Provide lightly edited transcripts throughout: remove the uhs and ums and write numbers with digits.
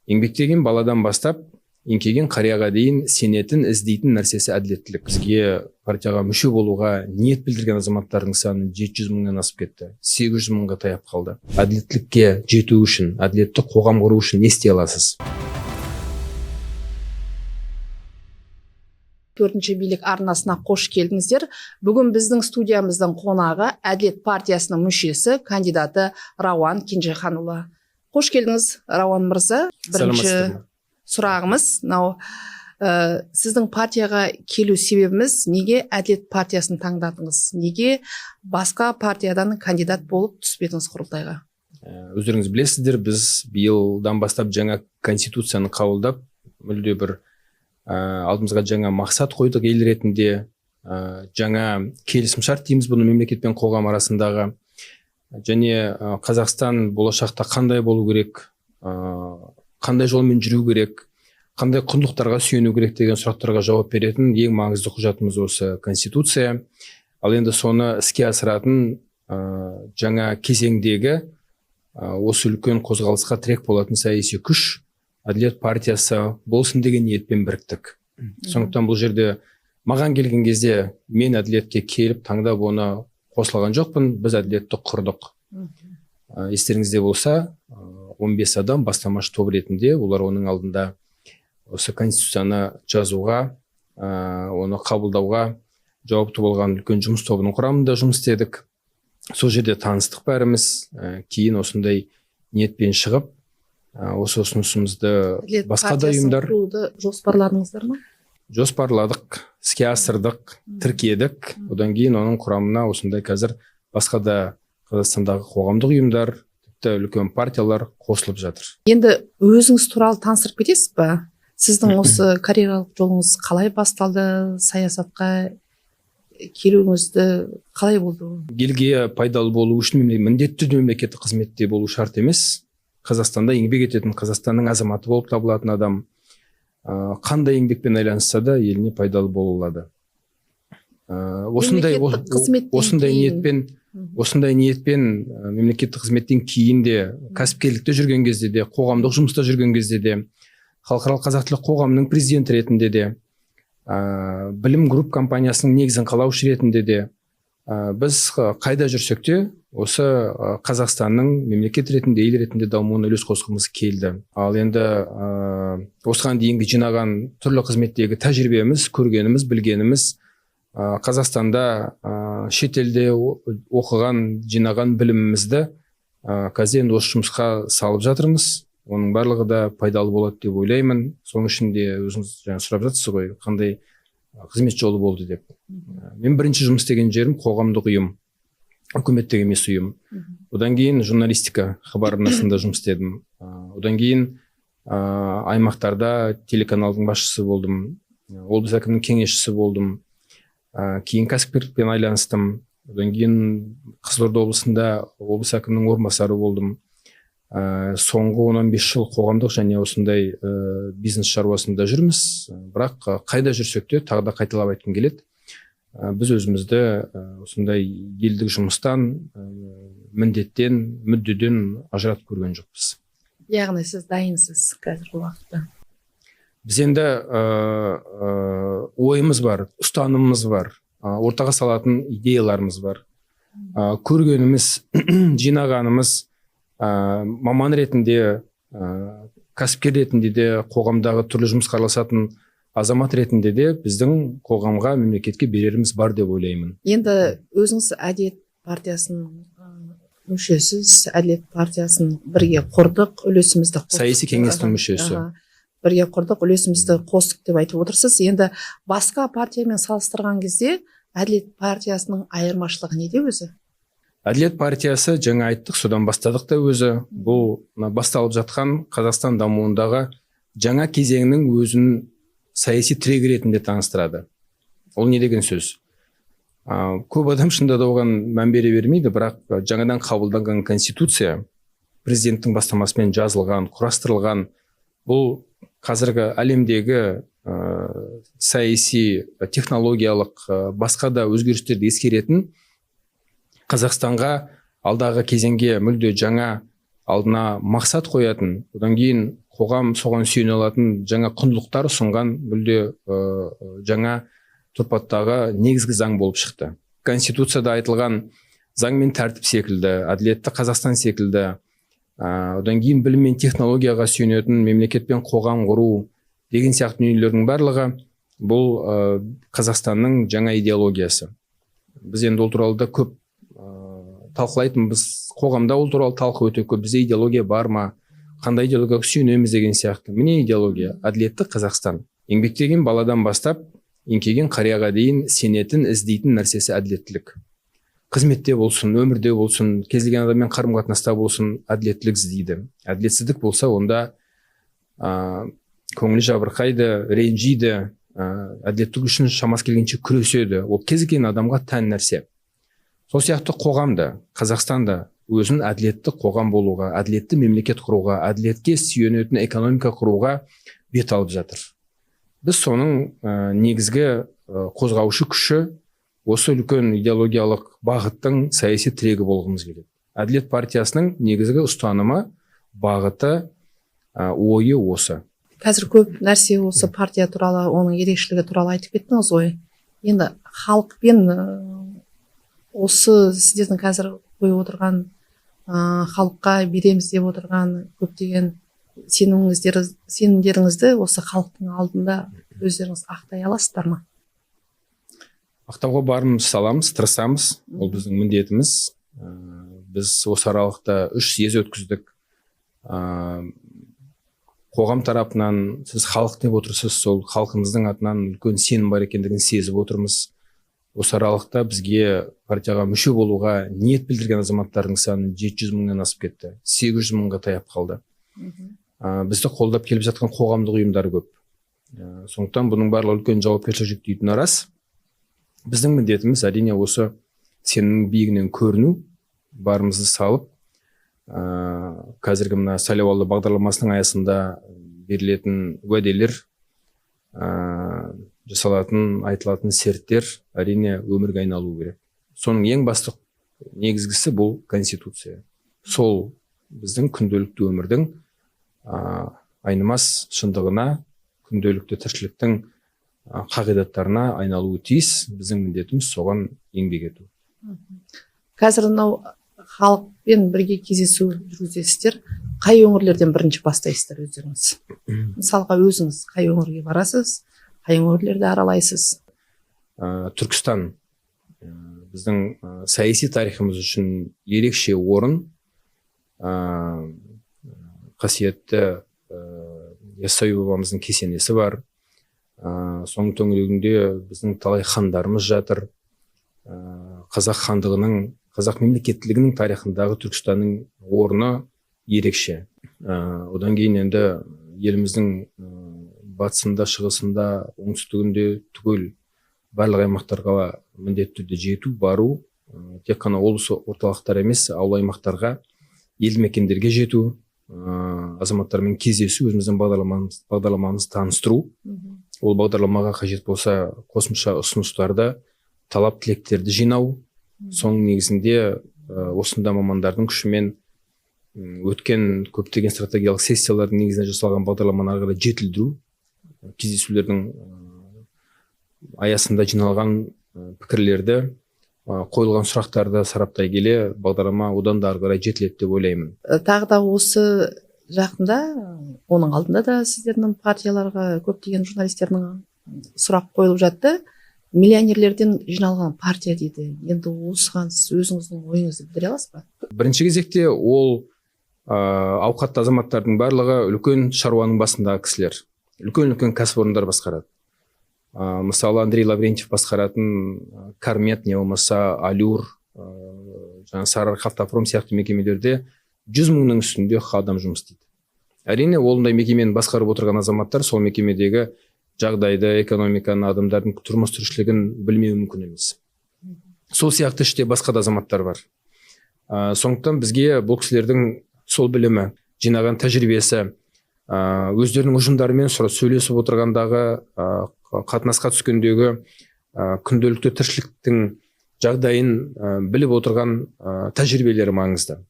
еңбектеген баладан бастап еңкейген қарияға дейін сенетін, іздейтін нәрсесі әділеттілік. Бізге партияға мүше болуға ниет білдірген азаматтардың саны 700 мыңнан асып кетті. 800 мыңға таяп қалды. Әділеттілікке жету үшін, әділетті қоғам құру үшін не істей аласыз? Төртінші билік арнасына қош келдіңіздер. Бүгін біздің студиямыздың қонағы Әділет партиясының мүшесі, кандидаты Рауан Кенжеханұлы. Қош келдіңіз, Рауан мырза. Бірінші сұрағымыз, сіздің партияға келу себебіміз, неге Әділет партиясын таңдадыңыз? Неге басқа партиядан кандидат болып түспедіңіз құрылтайға? Өздеріңіз білесіздер, біз биылдан бастап жаңа конституцияны қабылдап, мүлде бір алдымызға жаңа мақсат қойдық ел ретінде, жаңа келісімшарт дейміз бұны мемлекет пен қоғам арасындағы, және Қазақстан болашақта қандай болу керек, қандай жолмен жүру керек, қандай құндылықтарға сүйену керек деген сұрақтарға жауап беретін ең маңызды құжатымыз осы конституция. Ал енді соны іске асыратын жаңа кезеңдегі осы үлкен қозғалысқа тірек болатын саяси күш Әділет партиясы болсын деген ниетпен біріктік. Сондықтан бұл жерде маған келген кезде мен әділетке келіп таңдап оны қосылған жоқпын, біз әділетті құрдық. Естеріңізде болса, 15 адам бастамашы топ ретінде, олар оның алдында осы конституцияны жазуға, оны қабылдауға жауапты болған үлкен жұмыс тобының құрамында жұмыс істедік. Сол жерде таныстық бәріміз, кейін осындай ниетпен шығып, осы ұсынысымызды басқа да ұйымдар жоспарладыңыздар ма? Жоспарладық, іске асырдық, тіркедік. Одан кейін оның құрамына осындай қазір басқа да Қазақстандағы қоғамдық ұйымдар, үлкен партиялар қосылып жатыр. Енді өзіңіз туралы таныстырып кетесіз ба? Сіздің осы карьералық жолыңыз қалай басталды, саясатқа келуіңізді қалай болды? Елге пайдалы болу үшін міндетті мемлекеттік қызметте болу шарт емес. Қазақстанда еңбек ететін, Қазақстанның азаматы болып табылатын адам қандай еңбекпен айналысса да еліне пайдалы бола алады. Осындай ниетпен мемлекеттік қызметтен кейін де, кәсіпкерлікте жүрген кезде де, қоғамдық жұмыста жүрген кезде де, халықаралық қазақ тілі қоғамының президенті ретінде де, білім групп компаниясының негізін қалаушы ретінде де, біз қайда жүрсек те осы Қазақстанның мемлекет ретінде, ел ретінде дамуына үлес қосқымыз келді. Ал енді осыған дейінгі жинаған түрлі қызметтегі тәжірибеміз, көргеніміз, білгеніміз, Қазақстанда шетелде оқыған, жинаған білімімізді қазір енді осы жұмысқа салып жатырмыз. Оның барлығы да пайдалы болады деп ойлаймын. Соның ішінде өзіңіз сұрап жатсыз ғой, қандай қызмет жолы болды деп. Мен бірінші жұмыс істеген жерім қоғамдық ұйым, үкіметтік емес ұйым. Одан кейін журналистика хабар арнасында жұмыс істедім. Одан кейін аймақтарда телеканалдың басшысы болдым, облыс әкімінің кеңесшісі болдым. Кейін кәсіпкерлікпен айланыстым. Одан кейін Қызылорда облысында облыс әкімінің орынбасары болдым. Соңғы 15 жыл қоғамдық және осындай бизнес шаруасында жүрміз. Бірақ қайда жүрсек те тағы да қайталап айтқым келеді. Біз өзімізді осындай елдік жұмыстан, міндеттен, мүддеден ажыратып көрген жоқпыз. Яғни сіз дайынсыз қазіргі уақытта? Біз енді ойымыз бар, ұстанымымыз бар, ортаға салатын идеяларымыз бар. Көргеніміз, жинағанымыз, маман ретінде, кәсіпкер ретінде де, қоғамдағы түрлі жұмысқа араласатын азамат ретінде де біздің қоғамға, мемлекетке береріміз бар деп ойлаймын. Енді өзіңіз Әділет партиясының мүшесіз, Әділет партиясын бірге құрдық, үлесімізді қостық. Саяси кеңестің мүшесі. Бірге құрдық, үлесімізді қостық деп айтып отырсыз. Енді басқа партиямен салыстырған кезде Әділет партиясының айырмашылығы неде өзі? Әділет партиясы, жаңа айттық, содан бастадық та өзі. Бұл басталып жатқан Қазақстан дамуындағы жаңа кезеңнің өзін саяси тірегі ретінде таныстырады. Ол не деген сөз? Көп адам шынында да оған мән бере бермейді, бірақ жаңадан қабылданған конституция, президенттің бастамасымен жазылған, құрастырылған, бұл қазіргі әлемдегі саяси, технологиялық, басқа да өзгерістерді ескеретін, Қазақстанға алдағы кезеңге мүлде жаңа алдына мақсат қоятын, одан кейін қоғам соған сүйене алатын жаңа құндылықтар ұсынған мүлде жаңа тұрпаттағы негізгі заң болып шықты. Конституцияда айтылған заң мен тәртіп секілді, әділетті Қазақстан секілді, одан кейін білім мен технологияға сүйенетін мемлекет пен қоғам құру деген сияқты дүниелердің барлығы бұл Қазақстанның жаңа идеологиясы. Біз енді ол туралы да көп талқылайтынбыз, қоғамда ол туралы талқы өте көп. Бізде идеология бар ма, қандай идеологияға сүйенеміз деген сияқты. Міне идеология, әділетті Қазақстан. Еңбектеген баладан бастап еңкейген қарияға дейін сенетін, іздейтін нәрсесі әділеттілік. Қызметте болсын, өмірде болсын, кез келген адаммен қарым-қатынаста болсын, әділеттілік іздейді. Әділетсіздік болса, онда көңілі жабырқайды, ренжиді, әділеттік үшін шамасы келгенше күреседі. Ол кез келген адамға тән нәрсе. Сол сияқты қоғамда, Қазақстанда өзін әділетті қоғам болуға, әділетті мемлекет құруға, әділетке сүйенетін экономика құруға бет алып жатыр. Біз соның негізгі қозғаушы күші осы үлкен идеологиялық бағыттың саяси тірегі болғымыз келеді. Әділет партиясының негізгі ұстанымы, бағыты, ойы осы. Қазір көп нәрсе осы партия туралы, оның ерекшелігі туралы айтып кеттіңіз ғой. Енді халықпен осы сіздердің қазір қойып отырған халыққа береміз деп отырған көптеген сенімдеріңізді осы халықтың алдында өздеріңіз ақтай аласыздар ма? Ақтауға барымыз саламыз, тырысамыз, ол біздің міндетіміз. Біз осы аралықта 3 съез өткіздік. Қоғам тарапынан сіз халық деп отырсыз, сол халқымыздың атынан үлкен сенім бар екендігін сезіп отырмыз. Осы аралықта бізге партияға мүше болуға ниет білдірген азаматтардың саны 700 мыңнан асып кетті. 800 мыңға таяп қалды. Бізді қолдап келіп жатқан қоғамдық ұйымдар көп. Сондықтан бұның барлығы үлкен жауапкершілік жүктейтіні рас. Біздің міндетіміз әрине осы сенімнің биігінен көріну, барымызды салып, қазіргі мына сайлауалды бағдарламасының аясында берілетін уәделер, жасалатын, айтылатын серттер әрине өмірге айналу керек. Соның ең басты негізгісі бұл Конституция. Сол біздің күнделікті өмірдің айнымас шындығына, күнделікті тіршіліктің қағидаттарына айналуы тиіс. Біздің міндетіміз соған еңбек ету. Қазір мынау халықпен бірге кездесу жүргізесіздер. Қай өңірлерден бірінші бастайсыздар өздеріңіз? Мысалға өзіңіз қай өңірге барасыз, қай өңірлерді аралайсыз? Түркістан біздің саяси тарихымыз үшін ерекше орын. Қасиетті Яссауи бабамыздың кесенесі бар. Соның төңірегінде біздің талай хандарымыз жатыр. Қазақ хандығының, қазақ мемлекеттілігінің тарихындағы Түркістанның орны ерекше. Одан кейін енді еліміздің батысында, шығысында, оңтүстігінде түгел барлық аймақтарға міндетті түрде жету, бару, тек қана облыс орталықтар емес, ауыл аймақтарға, елді мекендерге жету, азаматтармен кездесу, өзіміздің бағдарламамызды таныстыру. Ол бағдарламаға қажет болса қосымша ұсыныстарды, талап тілектерді жинау. Соның негізінде осында мамандардың күшімен өткен көптеген стратегиялық сессиялардың негізінде жасалған бағдарламаны ары қарай жетілдіру, кездесулердің аясында жиналған пікірлерді, қойылған сұрақтарды сараптай келе бағдарлама одан да ары қарай жетіледі деп ойлаймын. Тағы да осы жақында, оның алдында да сіздердің партияларға көптеген журналистердің сұрақ қойылып жатты. Миллионерлерден жиналған партия дейді. Енді осыған сіз өзіңіздің ойыңызды білдіре аласыз ба? Бірінші кезекте ол ауқатты азаматтардың барлығы үлкен шаруаның басындағы кісілер, үлкен кәсіпорындар басқарады. Мысалы Андрей Лаврентьев басқаратын Кармет, не болмаса Алюр, Сарыарқа автопром сияқты мекемелерде 100 мыңның үстінде адам жұмыс істейді. Әрине, олындай мекемені басқарып отырған азаматтар сол мекемедегі жағдайды, экономиканы, адамдардың тұрмыс тіршілігін білмеуі мүмкін емес. Сол сияқты іште басқа да азаматтар бар. Сондықтан бізге бұл кісілердің сол білімі, жинаған тәжірибесі, өздерінің ұжымдарымен сөйлесіп отырғандағы, қатынасқа түскендегі күнделікті тіршіліктің жағдайын біліп отырған тәжірибелері маңызды.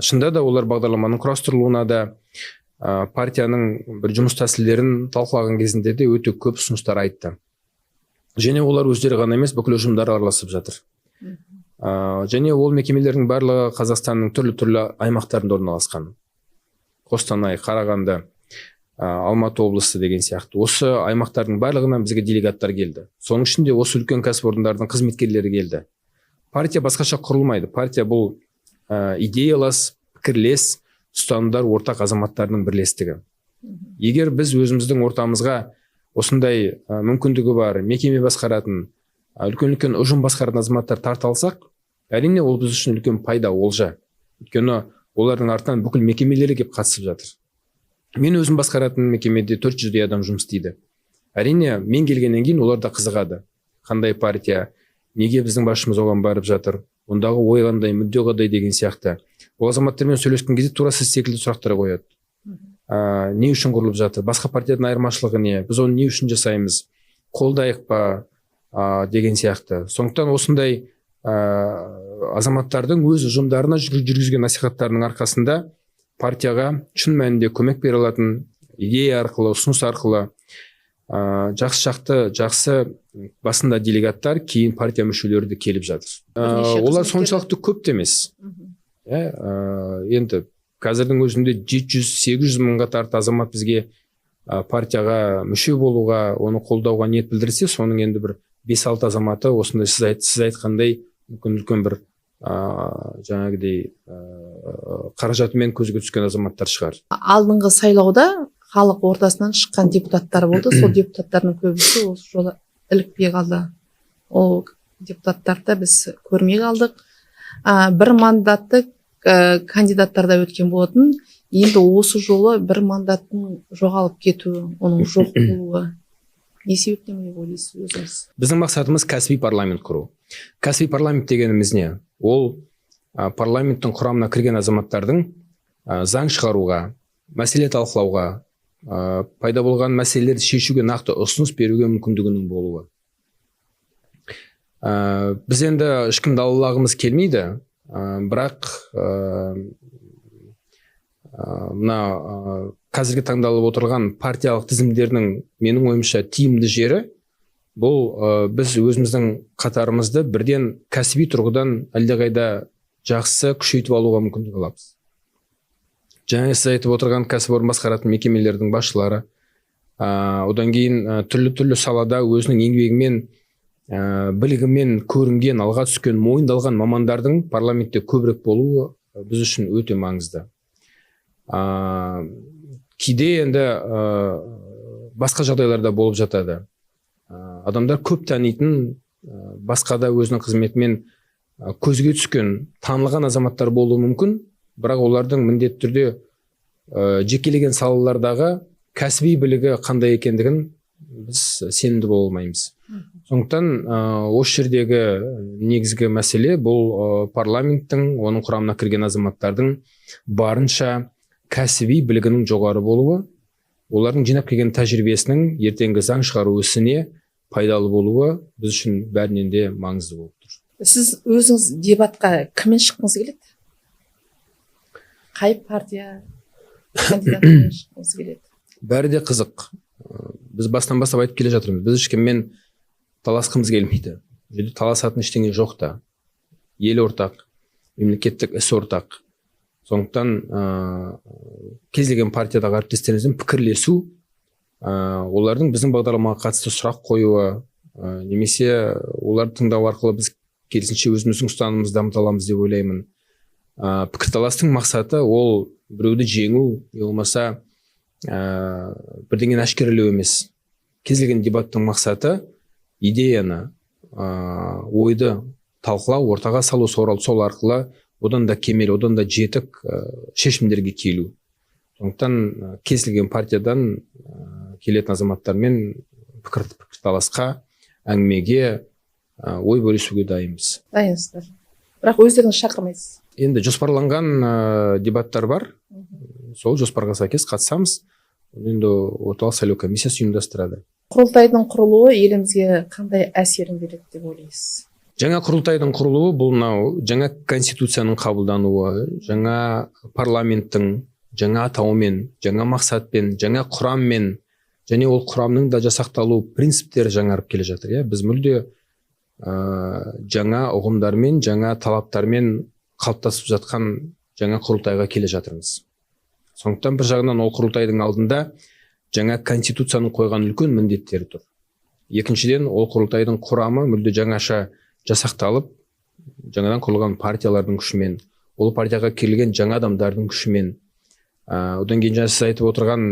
Шында да олар бағдарламаның құрастырылуына да, партияның бір жұмыс тәсілдерін талқылаған кезінде де өте көп ұсыныстар айтты. Және олар өздері ғана емес, бүкіл ұжымдар араласып жатыр. Және ол мекемелердің барлығы Қазақстанның түрлі аймақтарында орналасқан. Қостанай, Қарағанды, Алматы облысы деген сияқты. Осы аймақтардың барлығынан бізге делегаттар келді. Соның ішінде осы үлкен кәсіпорындардың қызметкерлері келді. Партия басқаша құрылмайды. Партия бұл идеялас, пікірлес, ұстанымдар ортақ азаматтарының бірлестігі. Егер біз өзіміздің ортамызға осындай мүмкіндігі бар, мекеме басқаратын, үлкен ұжым басқаратын азаматтар тарта алсақ, әрине ол біз үшін үлкен пайда, олжа. Өйткені олардың артынан бүкіл мекемелері келіп қатысып жатыр. Мен өзім басқаратын мекемеде 400 адам жұмыс істейді. Әрине, мен келгеннен кейін олар да қызығады. Қандай партия, неге біздің басшымыз оған барып жатыр, ондағы ой қандай, мүдде қандай деген сияқты. Ол азаматтармен сөйлескен кезде тура сіз секілді сұрақтар қояды. Не үшін құрылып жатыр, басқа партиядан айырмашылығы не, біз оны не үшін жасаймыз, қолдайық па деген сияқты. Сондықтан осындай азаматтардың өз ұжымдарына жүргізген насихаттарының арқасында партияға шын мәнінде көмек бере алатын идея арқылы, ұсыныс арқылы жақсы басында делегаттар, кейін партия мүшелері де келіп жатыр. Олар соншалықты көп те емес. Енді қазірдің өзінде 700-800 мыңға тарта азамат бізге партияға мүше болуға, оны қолдауға ниет білдірсе, соның енді бір 5-6 азаматы осындай сіз айтқандай үлкен бір жаңағыдай қаражатымен көзге түскен азаматтар шығар. Алдыңғы сайлауда халық ортасынан шыққан депутаттар болды. Сол депутаттардың көбісі осы жолы ілікпей қалды. Ол депутаттарды біз көрмей қалдық. Бір мандатты кандидаттарда өткен болатын. Енді осы жолы бір мандаттың жоғалып кетуі, оның жоқ болуы не себептен деп ойлайсыз өзіңіз? Біздің мақсатымыз кәсіби парламент құру. Кәсіби парламент дегеніміз не? Ол парламенттің құрамына кірген азаматтардың заң шығаруға, мәселе талқылауға, пайда болған мәселелерді шешуге нақты ұсыныс беруге мүмкіндігінің болуы. Біз енді ешкімді алалағымыз келмейді, бірақ мына қазіргі таңдалып отырған партиялық тізімдердің менің ойымша тиімді жері бұл біз өзіміздің қатарымызды бірден кәсіби тұрғыдан әлдеқайда жақсы күшейтіп алуға мүмкіндік аламыз. Жаңа сіз айтып отырған кәсіпорын басқаратын мекемелердің басшылары, одан кейін түрлі салада өзінің еңбегімен, білігімен көрінген, алға түскен, мойындалған мамандардың парламентте көбірек болуы біз үшін өте маңызды. Кейде енді басқа жағдайларда болып жатады. Адамдар көп танитын, басқа да өзінің қызметімен көзге түскен, танылған азаматтар болуы мүмкін, бірақ олардың міндетті түрде жекелеген салалардағы кәсіби білігі қандай екендігін біз сенімді бола алмаймыз. Сондықтан осы жердегі негізгі мәселе бұл парламенттің, оның құрамына кірген азаматтардың барынша кәсіби білігінің жоғары болуы, олардың жинап келген тәжірибесінің ертеңгі заң шығару ісіне пайдалы болуы біз үшін бәрінен де маңызды болып тұр. Сіз өзіңіз дебатқа кіммен шыққыңыз келеді? Қай партия кандидатымен шыққыңыз келеді? Бәрі де қызық. Біз бастан бастап айтып келе жатырмыз. Біз ешкіммен таласқымыз келмейді. Жерде таласатын ештеңе жоқ та. Ел ортақ, мемлекеттік іс ортақ. Сондықтан кез келген партиядағы әріптестерімізбен пікірлесу, олардың біздің бағдарламаға қатысты сұрақ қоюы, немесе оларды тыңдау арқылы біз керісінше өзіміздің ұстанымымызды дамыта аламыз деп ойлаймын. Пікірталастың мақсаты ол біреуді жеңу, не болмаса бірдеңені әшкерелеу емес. Кез келген дебаттың мақсаты идеяны, ойды талқылау, ортаға салу, сол арқылы одан да кемел, одан да жетік шешімдерге келу. Сондықтан кез келген партиядан келетін азаматтармен пікірталасқа, әңгімеге, ой бөлісуге дайынбыз. Дайынсыздар. Бірақ өздеріңіз шақырмайсыз. Енді жоспарланған дебаттар бар. Сол жоспарға сәйкес қатысамыз. Енді орталық сайлау комиссиясы ұйымдастырады. Құрылтайдың құрылуы елімізге қандай әсерін береді деп ойлайсыз? Жаңа құрылтайдың құрылуы бұл жаңа конституцияның қабылдануы, жаңа парламенттің жаңа атаумен, жаңа мақсатпен, жаңа құраммен, және ол құрамның да жасақталу принциптері жаңарып келе жатыр. Иә, біз мүлде жаңа ұғымдармен, жаңа талаптармен қалыптасып жатқан жаңа құрылтайға келе жатырмыз. Сондықтан бір жағынан ол құрылтайдың алдында жаңа конституцияның қойған үлкен міндеттері тұр. Екіншіден, ол құрылтайдың құрамы мүлде жаңаша жасақталып, жаңадан құрылған партиялардың күшімен, ол партияға келген жаңа адамдардың күшімен, одан кейін жаңа сіз айтып отырған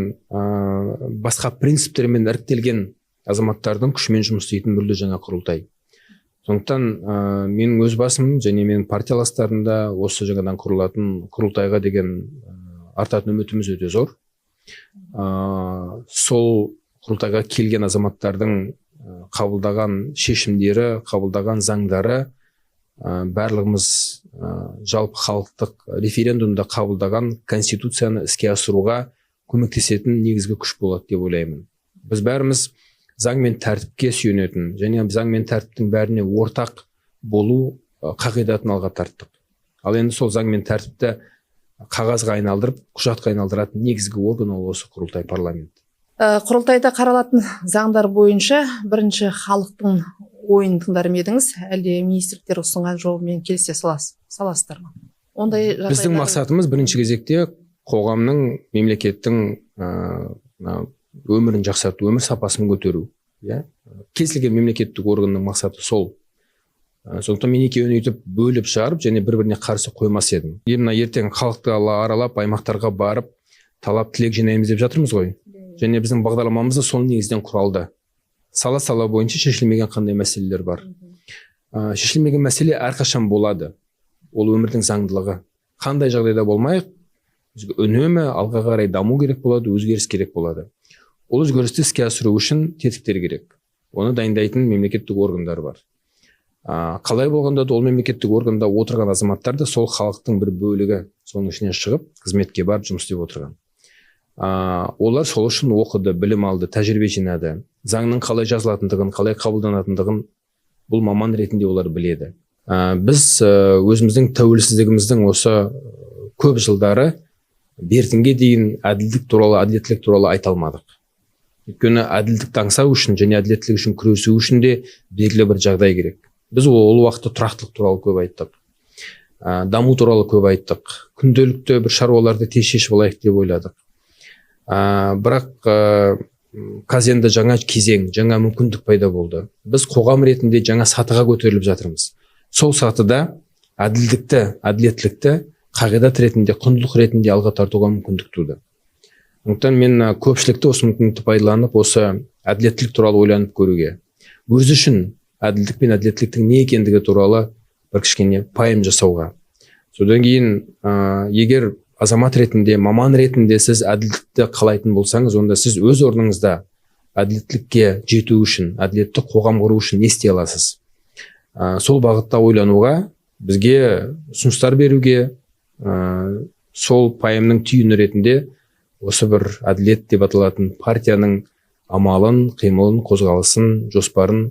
басқа принциптермен іріктелген азаматтардың күшімен жұмыс істейтін мүлде жаңа құрылтай. Сондықтан менің өз басым және менің партияластарымда осы жаңадан құрылатын құрылтайға деген артатын үмітіміз өте зор. Сол құрылтайға келген азаматтардың қабылдаған шешімдері, қабылдаған заңдары барлығымыз жалпы халықтық референдумда қабылдаған конституцияны іске асыруға көмектесетін негізгі күш болады деп ойлаймын. Біз бәріміз заң мен тәртіпке сүйенетін және заң мен тәртіптің бәріне ортақ болу қағидатын алға тарттық. Ал енді сол заң мен тәртіпті қағазға айналдырып, құжатқа айналдыратын негізгі орган ол осы құрылтай, парламент. Құрылтайда қаралатын заңдар бойынша бірінші халықтың ойын тыңдар ма едіңіз, әлде министрліктер ұсынған жолмен келісе саласыздар ма? Ондай біздің мақсатымыз бірінші кезекте қоғамның, мемлекеттің өмірін жақсарту, өмір сапасын көтеру. Кез келген мемлекеттік органның мақсаты сол. Сондықтан мен екеуін өйтіп бөліп шығарып және бір-біріне қарсы қоймас едім. Мына ертең халықты аралап, аймақтарға барып, талап тілек жинаймыз деп жатырмыз ғой. Және біздің бағдарламамыз да сол негізден құралды. Сала бойынша шешілмеген қандай мәселелер бар. Шешілмеген мәселе әрқашан болады. Ол өмірдің заңдылығы. Қандай жағдайда болмайық, бізге үнемі алға қарай даму керек болады, өзгеріс керек болады. Ол өзгерісті іске асыру үшін тетіктер керек. Оны дайындайтын мемлекеттік органдар бар. Қалай болғанда да ол мемлекеттік органда отырған азаматтар да сол халықтың бір бөлігі, соның ішінен шығып, қызметке барып жұмыс істеп отырған. Олар сол үшін оқыды, білім алды, тәжірибе жинады. Заңның қалай жазылатындығын, қалай қабылданатындығын бұл маман ретінде олар біледі. Біз өзіміздің тәуелсіздігіміздің осы көп жылдары бертінге дейін әділдік туралы, әділеттілік туралы айта алмадық. Өйткені әділдікті аңсау үшін және әділеттілік үшін күресу үшін де белгілі бір жағдай керек. Біз ол уақытта тұрақтылық туралы көп айттық. Даму туралы көп айттық. Күнделікті бір шаруаларды тез шешіп алайық деп ойладық. Бірақ қазір енді жаңа кезең, жаңа мүмкіндік пайда болды. Біз қоғам ретінде жаңа сатыға көтеріліп жатырмыз. Сол сатыда әділдікті, әділеттілікті қағидат ретінде, құндылық ретінде алға тартуға мүмкіндік туды. Сондықтан мен көпшілікті осы мүмкіндікті пайдаланып, осы әділеттілік туралы ойланып көруге, өзі үшін әділдік пен әділеттіліктің не екендігі туралы бір кішкене пайым жасауға. Содан кейін егер азамат ретінде, маман ретінде сіз әділдікті қалайтын болсаңыз, онда сіз өз орныңызда әділеттілікке жету үшін, әділетті қоғам құру үшін не істей аласыз? Сол бағытта ойлануға, бізге ұсыныстар беруге, сол пайымның түйіні ретінде осы бір әділет деп аталатын партияның амалын, қимылын, қозғалысын, жоспарын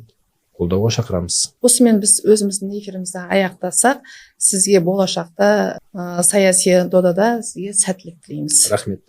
қолдауға шақырамыз. Осымен біз өзіміздің эфирімізді аяқтасақ, сізге болашақта саяси додада сізге сәттілік тілейміз. Рахмет.